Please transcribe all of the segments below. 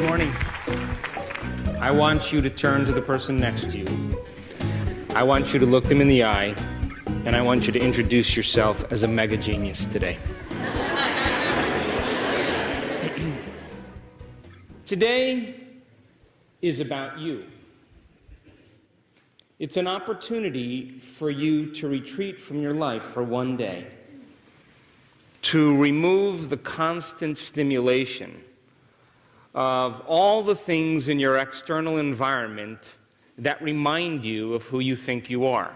morning. I want you to turn to the person next to you. I want you to look them in the eye, and I want you to introduce yourself as a mega genius today. Today is about you. It's an opportunity for you to retreat from your life for one day, to remove the constant stimulation of all the things in your external environment that remind you of who you think you are.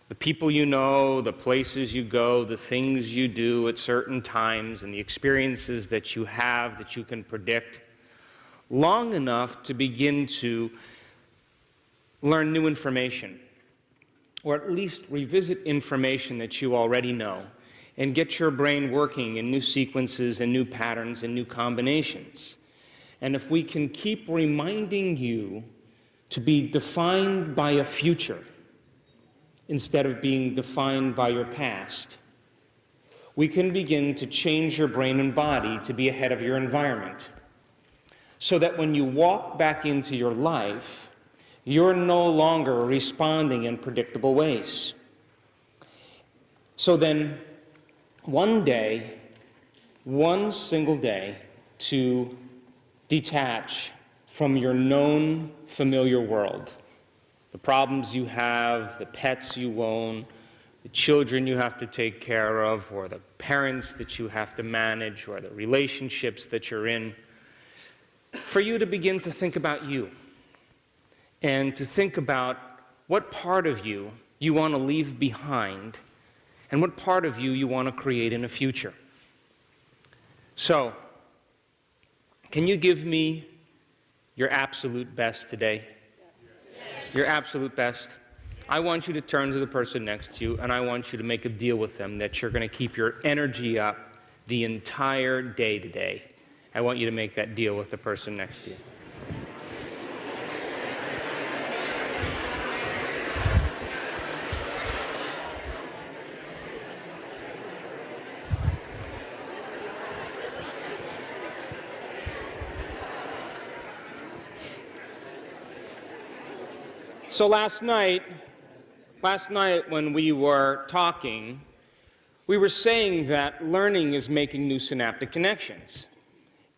The people you know, the places you go, the things you do at certain times, and the experiences that you have that you can predict, long enough to begin to learn new information, or at least revisit information that you already know, and get your brain working in new sequences and new patterns and new combinations. And if we can keep reminding you to be defined by a future instead of being defined by your past, we can begin to change your brain and body to be ahead of your environment, so that when you walk back into your life, you're no longer responding in predictable ways. So then, one day, one single day, to detach from your known familiar world. The problems you have, the pets you own, the children you have to take care of, or the parents that you have to manage, or the relationships that you're in. For you to begin to think about you, and to think about what part of you you want to leave behind, and what part of you you want to create in the future. So, can you give me your absolute best today? Yes. Your absolute best? I want you to turn to the person next to you, and I want you to make a deal with them that you're going to keep your energy up the entire day today. I want you to make that deal with the person next to you. So last night when we were talking, we were saying that learning is making new synaptic connections.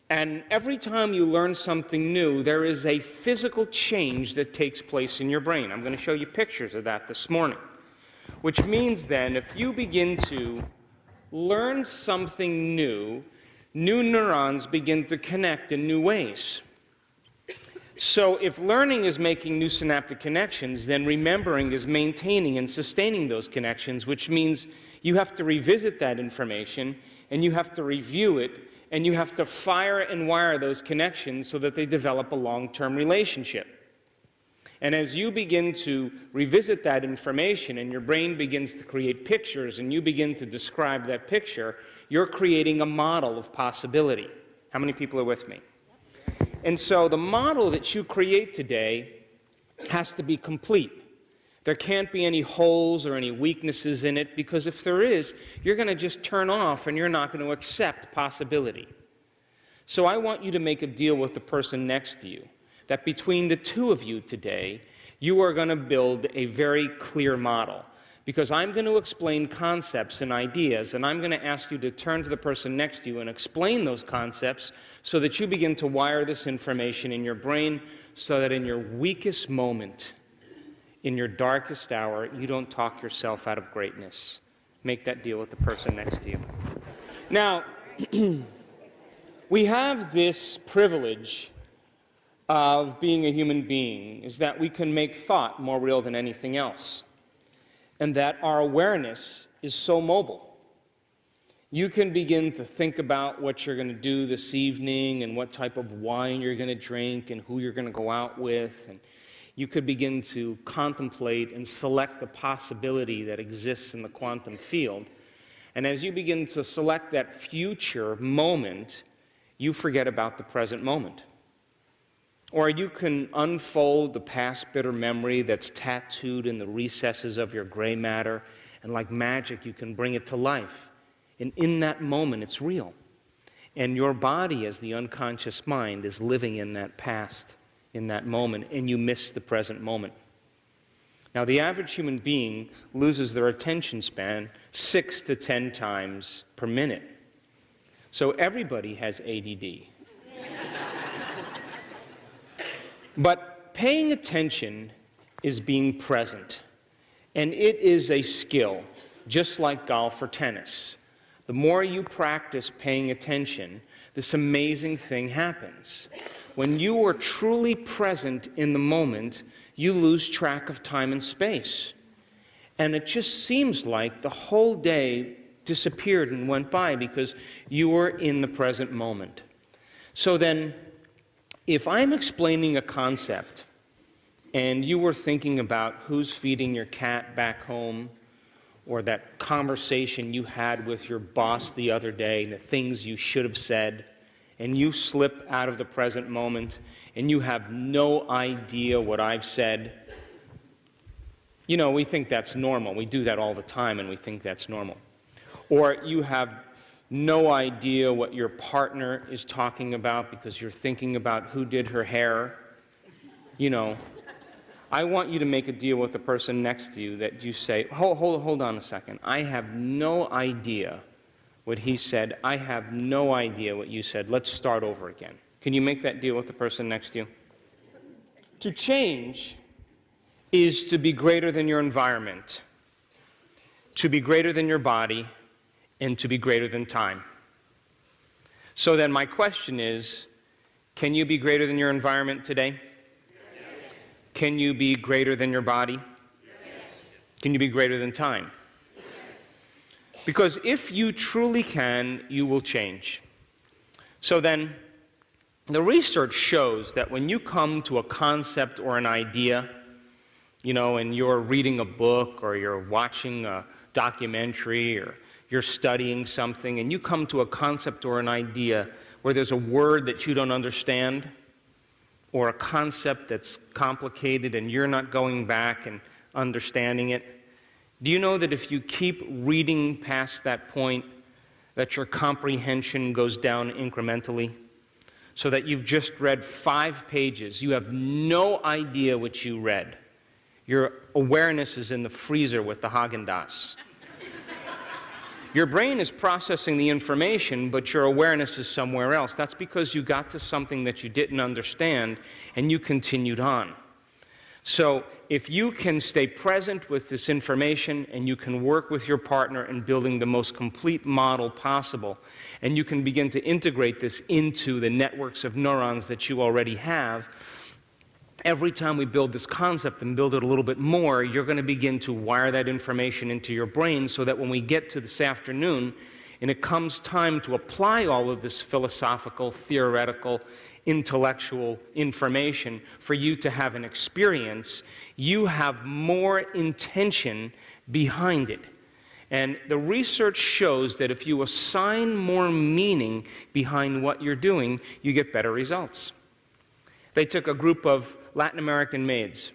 And every time you learn something new, there is a physical change that takes place in your brain. I'm going to show you pictures of that this morning. Which means then, if you begin to learn something new, new neurons begin to connect in new ways. So if learning is making new synaptic connections, then remembering is maintaining and sustaining those connections, which means you have to revisit that information, and you have to review it, and you have to fire and wire those connections so that they develop a long-term relationship. And as you begin to revisit that information, and your brain begins to create pictures, and you begin to describe that picture, you're creating a model of possibility. How many people are with me? And so the model that you create today has to be complete. There can't be any holes or any weaknesses in it, because if there is, you're going to just turn off and you're not going to accept possibility. So I want you to make a deal with the person next to you, that between the two of you today, you are going to build a very clear model. Because I'm going to explain concepts and ideas, and I'm going to ask you to turn to the person next to you and explain those concepts so that you begin to wire this information in your brain, so that in your weakest moment, in your darkest hour, you don't talk yourself out of greatness. Make that deal with the person next to you. Now, we have this privilege of being a human being, is that we can make thought more real than anything else. And that our awareness is so mobile. You can begin to think about what you're going to do this evening, and what type of wine you're going to drink, and who you're going to go out with. And you could begin to contemplate and select the possibility that exists in the quantum field. And as you begin to select that future moment, you forget about the present moment. Or you can unfold the past bitter memory that's tattooed in the recesses of your gray matter, and like magic, you can bring it to life. And in that moment, it's real. And your body, as the unconscious mind, is living in that past, in that moment, and you miss the present moment. Now, the average human being loses their attention span 6 to 10 times per minute. So everybody has ADD. But paying attention is being present. And it is a skill, just like golf or tennis. The more you practice paying attention, this amazing thing happens. When you are truly present in the moment, you lose track of time and space. And it just seems like the whole day disappeared and went by because you were in the present moment. So then, if I'm explaining a concept, and you were thinking about who's feeding your cat back home, or that conversation you had with your boss the other day, the things you should have said, and you slip out of the present moment, and you have no idea what I've said, you know, we think that's normal. We do that all the time, and we think that's normal. Or you have no idea what your partner is talking about because you're thinking about who did her hair. You know, I want you to make a deal with the person next to you that you say, hold on a second. I have no idea what he said. I have no idea what you said. Let's start over again. Can you make that deal with the person next to you? To change is to be greater than your environment, to be greater than your body, and to be greater than time. So then my question is, can you be greater than your environment today? Can you be greater than your body? Yes. Can you be greater than time? Yes. Because if you truly can, you will change. So then, the research shows that when you come to a concept or an idea, you know, and you're reading a book or you're watching a documentary or you're studying something and you come to a concept or an idea where there's a word that you don't understand, or a concept that's complicated and you're not going back and understanding it, do you know that if you keep reading past that point, that your comprehension goes down incrementally? So that you've just read 5 pages, you have no idea what you read. Your awareness is in the freezer with the Haagen-Dazs. Your brain is processing the information, but your awareness is somewhere else. That's because you got to something that you didn't understand, and you continued on. So if you can stay present with this information, and you can work with your partner in building the most complete model possible, and you can begin to integrate this into the networks of neurons that you already have, every time we build this concept and build it a little bit more, you're going to begin to wire that information into your brain so that when we get to this afternoon and it comes time to apply all of this philosophical, theoretical, intellectual information for you to have an experience, you have more intention behind it. And the research shows that if you assign more meaning behind what you're doing, you get better results. They took a group of Latin American maids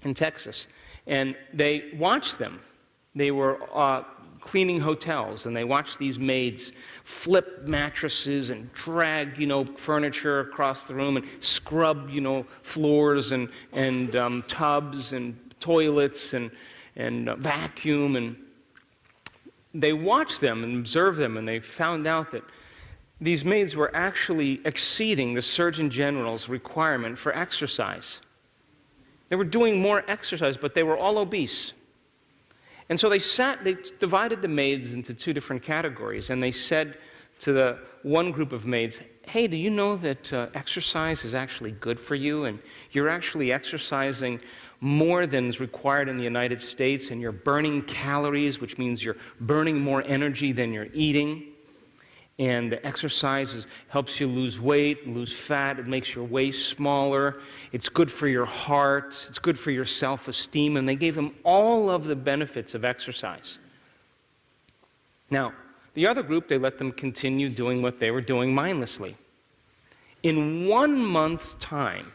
in Texas, and they watched them. They were cleaning hotels, and they watched these maids flip mattresses and drag, furniture across the room and scrub, floors and tubs and toilets and vacuum. And they watched them and observed them, and they found out that these maids were actually exceeding the Surgeon General's requirement for exercise. They were doing more exercise, but they were all obese. And so they divided the maids into 2 different categories, and they said to the one group of maids, hey, do you know that exercise is actually good for you, and you're actually exercising more than is required in the United States, and you're burning calories, which means you're burning more energy than you're eating. And the exercise helps you lose weight, lose fat. It makes your waist smaller. It's good for your heart. It's good for your self-esteem. And they gave him all of the benefits of exercise. Now, the other group, they let them continue doing what they were doing mindlessly. In 1 month's time,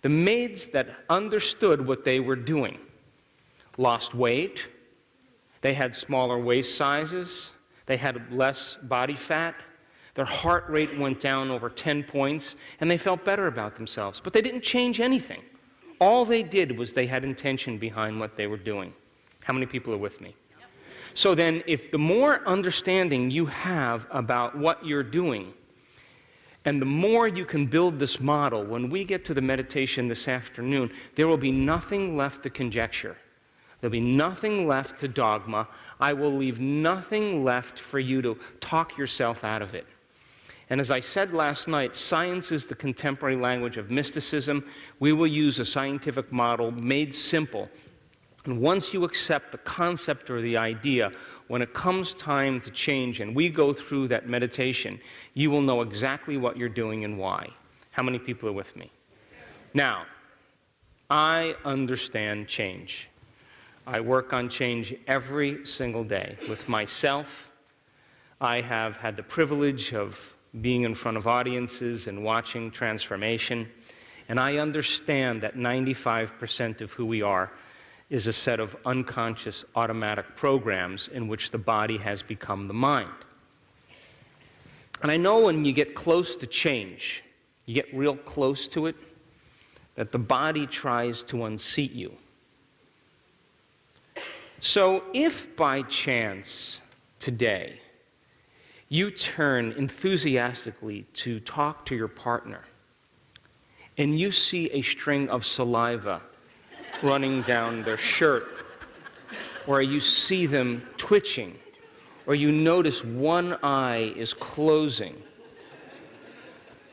the maids that understood what they were doing lost weight. They had smaller waist sizes. They had less body fat. Their heart rate went down over 10 points, and they felt better about themselves. But they didn't change anything. All they did was they had intention behind what they were doing. How many people are with me? Yep. So then, if the more understanding you have about what you're doing, and the more you can build this model, when we get to the meditation this afternoon, there will be nothing left to conjecture. There'll be nothing left to dogma. I will leave nothing left for you to talk yourself out of it. And as I said last night, science is the contemporary language of mysticism. We will use a scientific model made simple. And once you accept the concept or the idea, when it comes time to change and we go through that meditation, you will know exactly what you're doing and why. How many people are with me? Now, I understand change. I work on change every single day with myself. I have had the privilege of being in front of audiences and watching transformation, and I understand that 95% of who we are is a set of unconscious automatic programs in which the body has become the mind. And I know when you get close to change, you get real close to it, that the body tries to unseat you. So if by chance today you turn enthusiastically to talk to your partner and you see a string of saliva running down their shirt, or you see them twitching, or you notice one eye is closing,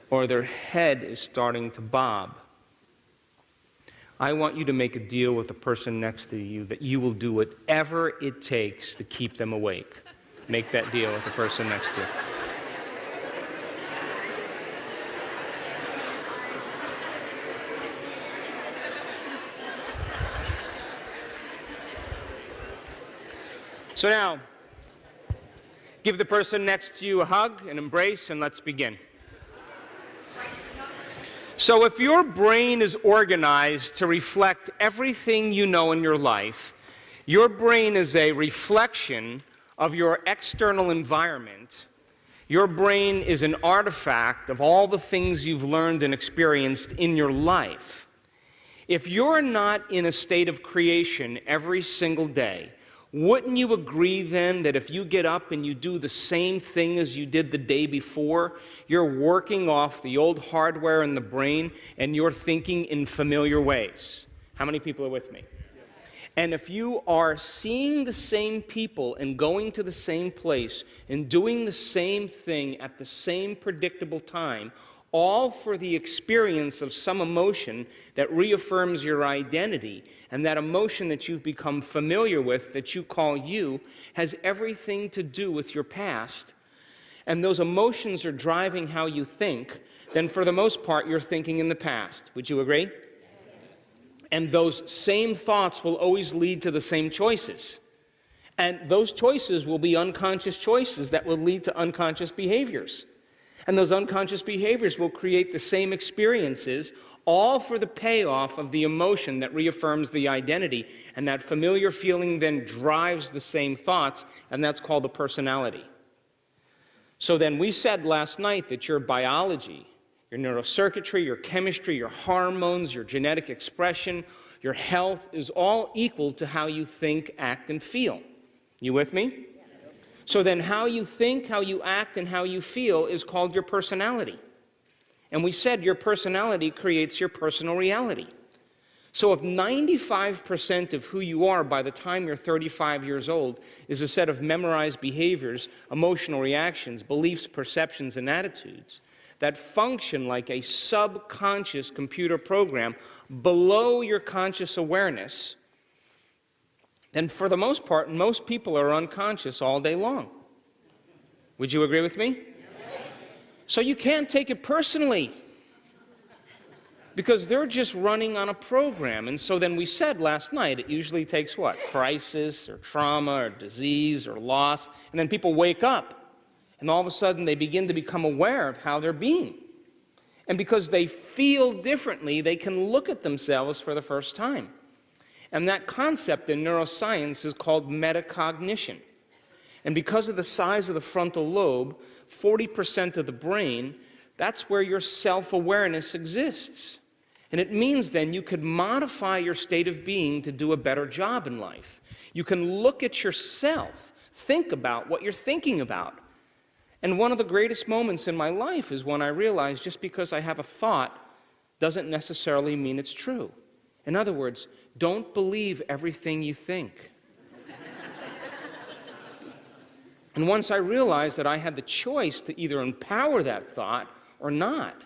or their head is starting to bob, I want you to make a deal with the person next to you that you will do whatever it takes to keep them awake. Make that deal with the person next to you. So now, give the person next to you a hug, an embrace, and let's begin. So if your brain is organized to reflect everything you know in your life, your brain is a reflection of your external environment. Your brain is an artifact of all the things you've learned and experienced in your life. If you're not in a state of creation every single day, wouldn't you agree then that if you get up and you do the same thing as you did the day before, you're working off the old hardware in the brain and you're thinking in familiar ways? How many people are with me? And if you are seeing the same people and going to the same place and doing the same thing at the same predictable time, all for the experience of some emotion that reaffirms your identity, and that emotion that you've become familiar with, that you call you, has everything to do with your past, and those emotions are driving how you think, then for the most part you're thinking in the past. Would you agree? Yes. And those same thoughts will always lead to the same choices. And those choices will be unconscious choices that will lead to unconscious behaviors. And those unconscious behaviors will create the same experiences, all for the payoff of the emotion that reaffirms the identity. And that familiar feeling then drives the same thoughts, and that's called the personality. So then we said last night that your biology, your neurocircuitry, your chemistry, your hormones, your genetic expression, your health is all equal to how you think, act, and feel. You with me? So then how you think, how you act, and how you feel is called your personality. And we said your personality creates your personal reality. So if 95% of who you are by the time you're 35 years old is a set of memorized behaviors, emotional reactions, beliefs, perceptions, and attitudes that function like a subconscious computer program below your conscious awareness, then for the most part, most people are unconscious all day long. Would you agree with me? Yes. So you can't take it personally, because they're just running on a program. And so then we said last night, it usually takes what? Crisis or trauma or disease or loss, and then people wake up, and all of a sudden they begin to become aware of how they're being. And because they feel differently, they can look at themselves for the first time. And that concept in neuroscience is called metacognition. And because of the size of the frontal lobe, 40% of the brain, that's where your self-awareness exists. And it means then you could modify your state of being to do a better job in life. You can look at yourself, think about what you're thinking about. And one of the greatest moments in my life is when I realized just because I have a thought doesn't necessarily mean it's true. In other words, don't believe everything you think. And once I realized that I had the choice to either empower that thought or not,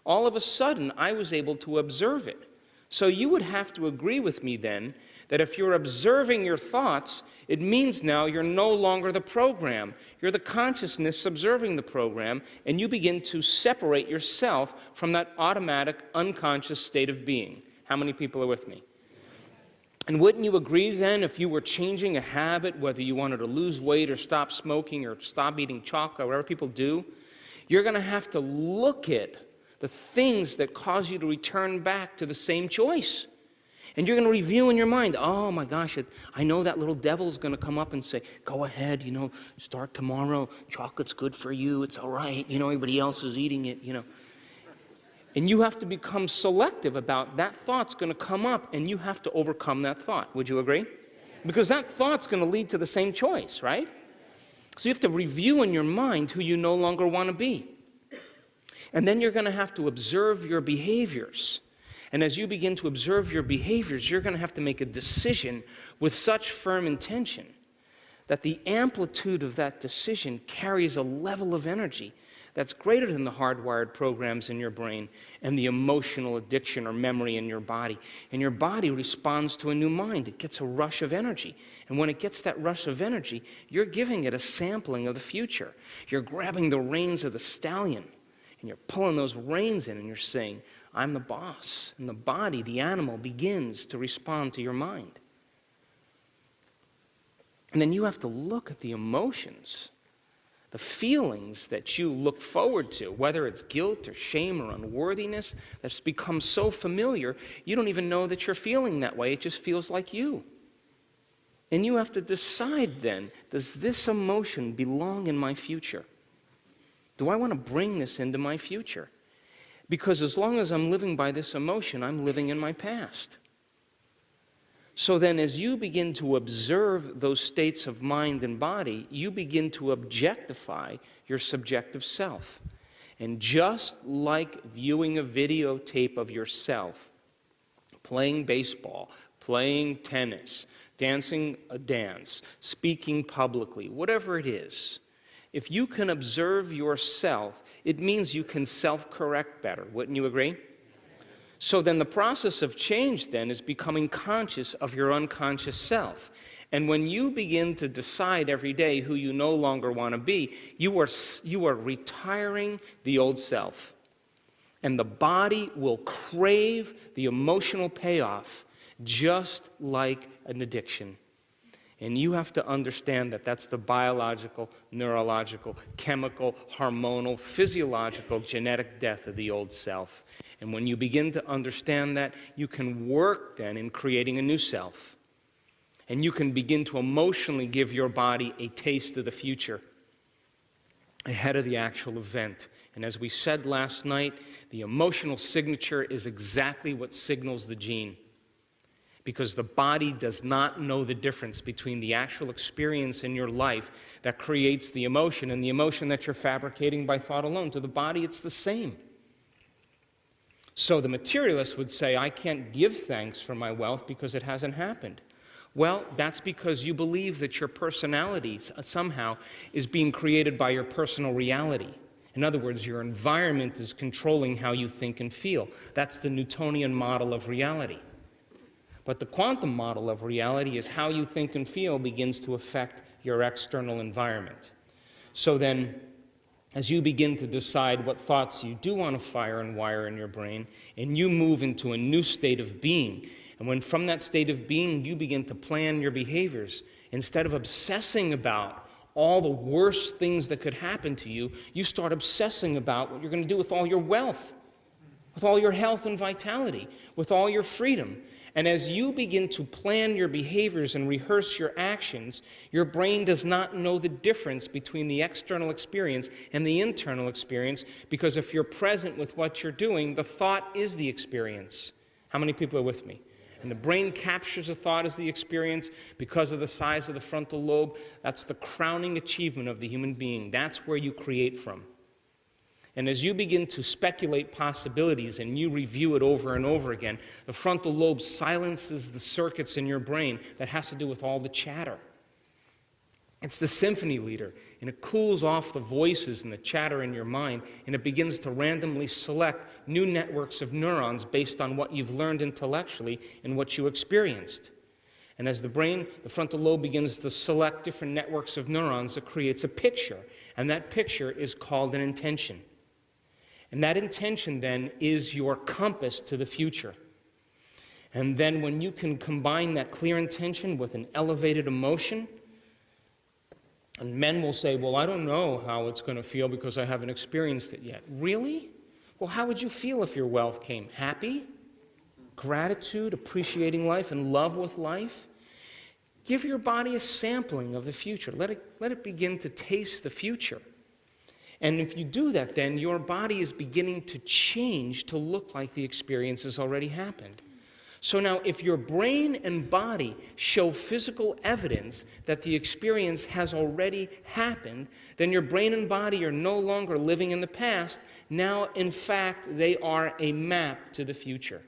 all of a sudden I was able to observe it. So you would have to agree with me then that if you're observing your thoughts, it means now you're no longer the program. You're the consciousness observing the program, and you begin to separate yourself from that automatic, unconscious state of being. How many people are with me? And wouldn't you agree then if you were changing a habit, whether you wanted to lose weight or stop smoking or stop eating chocolate, whatever people do, you're going to have to look at the things that cause you to return back to the same choice. And you're going to review in your mind, oh my gosh, I know that little devil's going to come up and say, go ahead, start tomorrow. Chocolate's good for you. It's all right. Everybody else is eating it, And you have to become selective about that thought's going to come up, and you have to overcome that thought. Would you agree? Because that thought's going to lead to the same choice, right? So you have to review in your mind who you no longer want to be. And then you're going to have to observe your behaviors. And as you begin to observe your behaviors, you're going to have to make a decision with such firm intention that the amplitude of that decision carries a level of energy that's greater than the hardwired programs in your brain and the emotional addiction or memory in your body. And your body responds to a new mind. It gets a rush of energy. And when it gets that rush of energy, you're giving it a sampling of the future. You're grabbing the reins of the stallion, and you're pulling those reins in, and you're saying, I'm the boss. And the body, the animal, begins to respond to your mind. And then you have to look at the emotions, the feelings that you look forward to, whether it's guilt or shame or unworthiness, that's become so familiar, you don't even know that you're feeling that way. It just feels like you. And you have to decide then, does this emotion belong in my future? Do I want to bring this into my future? Because as long as I'm living by this emotion, I'm living in my past. So then as you begin to observe those states of mind and body, you begin to objectify your subjective self. And just like viewing a videotape of yourself, playing baseball, playing tennis, dancing a dance, speaking publicly, whatever it is, if you can observe yourself, it means you can self-correct better. Wouldn't you agree? So then the process of change then is becoming conscious of your unconscious self. And when you begin to decide every day who you no longer want to be, you are retiring the old self. And the body will crave the emotional payoff just like an addiction. And you have to understand that that's the biological, neurological, chemical, hormonal, physiological, genetic death of the old self. And when you begin to understand that, you can work then in creating a new self. And you can begin to emotionally give your body a taste of the future ahead of the actual event. And as we said last night, the emotional signature is exactly what signals the gene. Because the body does not know the difference between the actual experience in your life that creates the emotion and the emotion that you're fabricating by thought alone. To the body, it's the same. So the materialist would say, I can't give thanks for my wealth because it hasn't happened. Well, that's because you believe that your personality somehow is being created by your personal reality. In other words, your environment is controlling how you think and feel. That's the Newtonian model of reality. But the quantum model of reality is how you think and feel begins to affect your external environment. So then, as you begin to decide what thoughts you do want to fire and wire in your brain, and you move into a new state of being, and when from that state of being you begin to plan your behaviors, instead of obsessing about all the worst things that could happen to you, you start obsessing about what you're going to do with all your wealth, with all your health and vitality, with all your freedom. And as you begin to plan your behaviors and rehearse your actions, your brain does not know the difference between the external experience and the internal experience, because if you're present with what you're doing, the thought is the experience. How many people are with me? And the brain captures a thought as the experience because of the size of the frontal lobe. That's the crowning achievement of the human being. That's where you create from. And as you begin to speculate possibilities and you review it over and over again, the frontal lobe silences the circuits in your brain that has to do with all the chatter. It's the symphony leader, and it cools off the voices and the chatter in your mind, and it begins to randomly select new networks of neurons based on what you've learned intellectually and what you experienced. And as the brain, the frontal lobe, begins to select different networks of neurons, it creates a picture, and that picture is called an intention. And that intention then is your compass to the future. And then when you can combine that clear intention with an elevated emotion, and men will say, well, I don't know how it's going to feel because I haven't experienced it yet. Really? Well, how would you feel if your wealth came? Happy? Gratitude, appreciating life, and love with life? Give your body a sampling of the future. Let it begin to taste the future. And if you do that, then your body is beginning to change to look like the experience has already happened. So now, if your brain and body show physical evidence that the experience has already happened, then your brain and body are no longer living in the past. Now, in fact, they are a map to the future.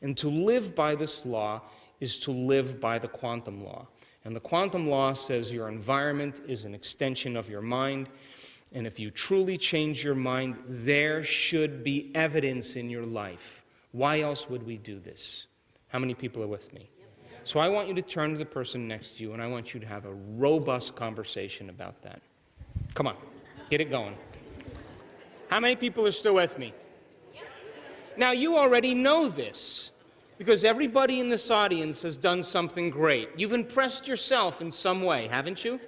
And to live by this law is to live by the quantum law. And the quantum law says your environment is an extension of your mind. And if you truly change your mind, there should be evidence in your life. Why else would we do this? How many people are with me? So I want you to turn to the person next to you, and I want you to have a robust conversation about that. Come on, get it going. How many people are still with me? Now, you already know this, because everybody in this audience has done something great. You've impressed yourself in some way, haven't you?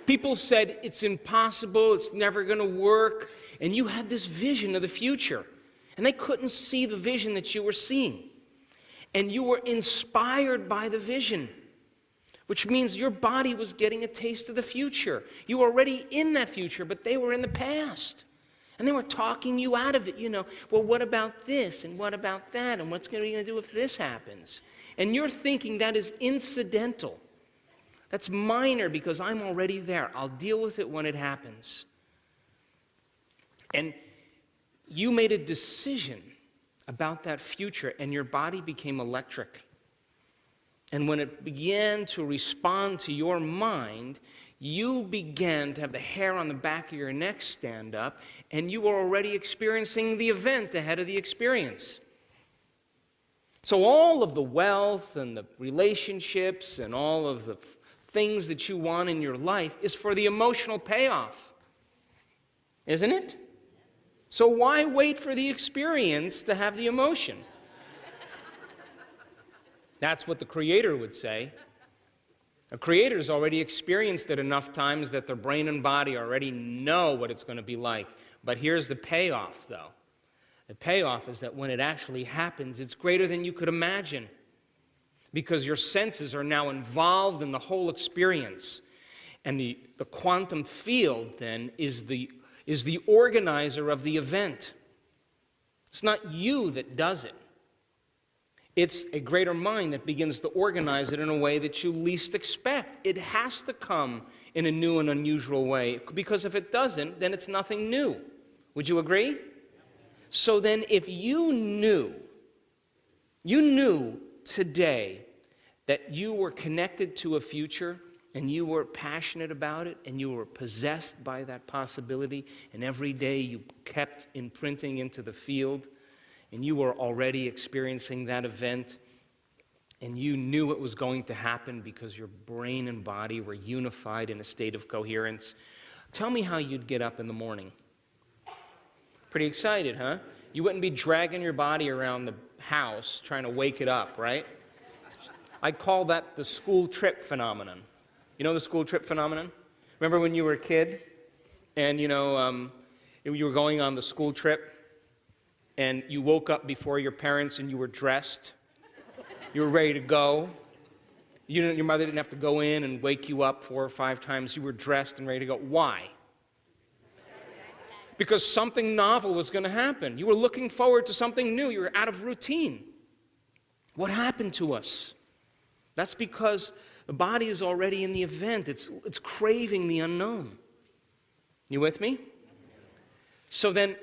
People said, it's impossible, it's never going to work, and you had this vision of the future. And they couldn't see the vision that you were seeing. And you were inspired by the vision, which means your body was getting a taste of the future. You were already in that future, but they were in the past. And they were talking you out of it, well, what about this, and what about that, and what's going to do if this happens? And you're thinking that is incidental. That's minor because I'm already there. I'll deal with it when it happens. And you made a decision about that future, and your body became electric. And when it began to respond to your mind, you began to have the hair on the back of your neck stand up, and you were already experiencing the event ahead of the experience. So all of the wealth and the relationships and all of the things that you want in your life is for the emotional payoff, isn't it? So why wait for the experience to have the emotion? That's what the Creator would say. A Creator's already experienced it enough times that their brain and body already know what it's going to be like. But here's the payoff, though. The payoff is that when it actually happens, it's greater than you could imagine, because your senses are now involved in the whole experience. And the quantum field, then, is the organizer of the event. It's not you that does it. It's a greater mind that begins to organize it in a way that you least expect. It has to come in a new and unusual way, because if it doesn't, then it's nothing new. Would you agree? So then, if you knew today that you were connected to a future, and you were passionate about it, and you were possessed by that possibility, and every day you kept imprinting into the field, and you were already experiencing that event, and you knew it was going to happen because your brain and body were unified in a state of coherence, tell me how you'd get up in the morning. Pretty excited, huh? You wouldn't be dragging your body around the house trying to wake it up, right? I call that the school trip phenomenon. You know the school trip phenomenon? Remember when you were a kid and, you were going on the school trip and you woke up before your parents and you were dressed You were ready to go. Your mother didn't have to go in and wake you up 4 or 5 times. You were dressed and ready to go. Why? Because something novel was going to happen. You were looking forward to something new. You were out of routine. What happened to us? That's because the body is already in the event. It's craving the unknown. You with me? So then,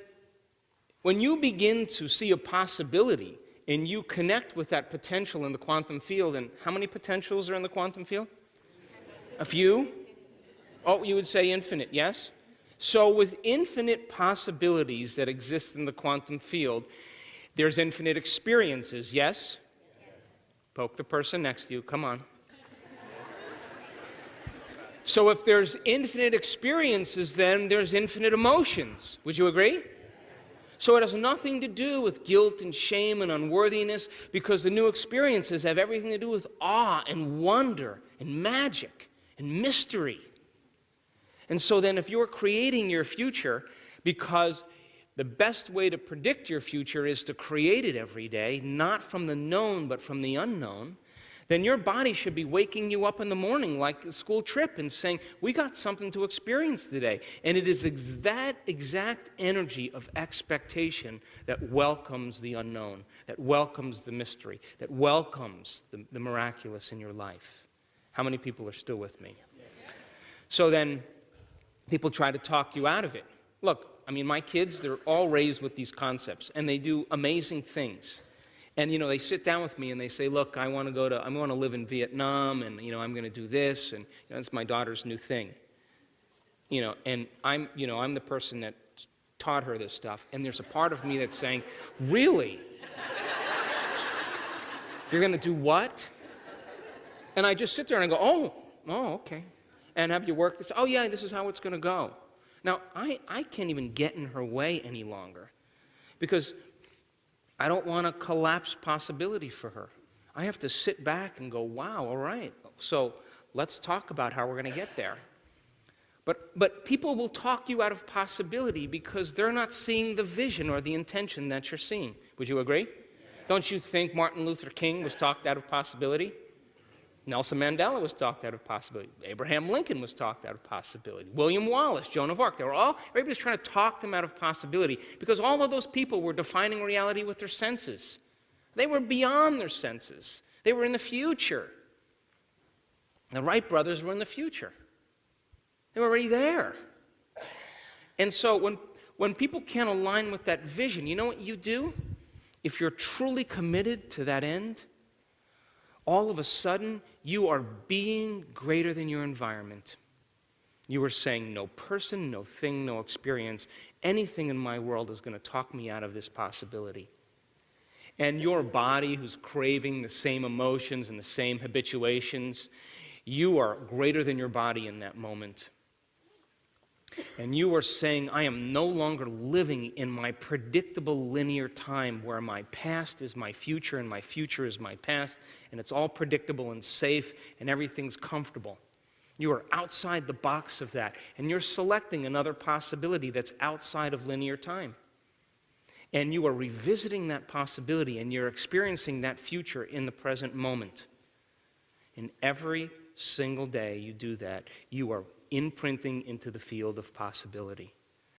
when you begin to see a possibility and you connect with that potential in the quantum field, and how many potentials are in the quantum field? A few? Oh, you would say infinite, yes? So with infinite possibilities that exist in the quantum field, there's infinite experiences, yes? Poke the person next to you, come on. So if there's infinite experiences, then there's infinite emotions. Would you agree? So it has nothing to do with guilt and shame and unworthiness, because the new experiences have everything to do with awe and wonder and magic and mystery. And so then if you're creating your future, because the best way to predict your future is to create it every day, not from the known but from the unknown, then your body should be waking you up in the morning like a school trip and saying, we got something to experience today. And it is that exact energy of expectation that welcomes the unknown, that welcomes the mystery, that welcomes the miraculous in your life. How many people are still with me? So then people try to talk you out of it. Look, I mean, my kids, they're all raised with these concepts, and they do amazing things. And, they sit down with me and they say, look, I want to live in Vietnam, and, I'm going to do this, and that's my daughter's new thing. And I'm the person that taught her this stuff, and there's a part of me that's saying, really? You're going to do what? And I just sit there and I go, oh, okay. And have you worked this? Oh, yeah, this is how it's going to go. Now, I can't even get in her way any longer, because I don't want to collapse possibility for her. I have to sit back and go, wow, all right, so let's talk about how we're going to get there. But people will talk you out of possibility because they're not seeing the vision or the intention that you're seeing. Would you agree? Don't you think Martin Luther King was talked out of possibility? Nelson Mandela was talked out of possibility. Abraham Lincoln was talked out of possibility. William Wallace, Joan of Arc, everybody's trying to talk them out of possibility because all of those people were defining reality with their senses. They were beyond their senses. They were in the future. The Wright brothers were in the future. They were already there. And so when people can't align with that vision, you know what you do? If you're truly committed to that end, all of a sudden, you are being greater than your environment. You are saying, no person, no thing, no experience, anything in my world is going to talk me out of this possibility. And your body, who's craving the same emotions and the same habituations, you are greater than your body in that moment. And you are saying, I am no longer living in my predictable linear time where my past is my future and my future is my past, and it's all predictable and safe and everything's comfortable. You are outside the box of that, and you're selecting another possibility that's outside of linear time. And you are revisiting that possibility, and you're experiencing that future in the present moment. And every single day you do that, you are imprinting into the field of possibility.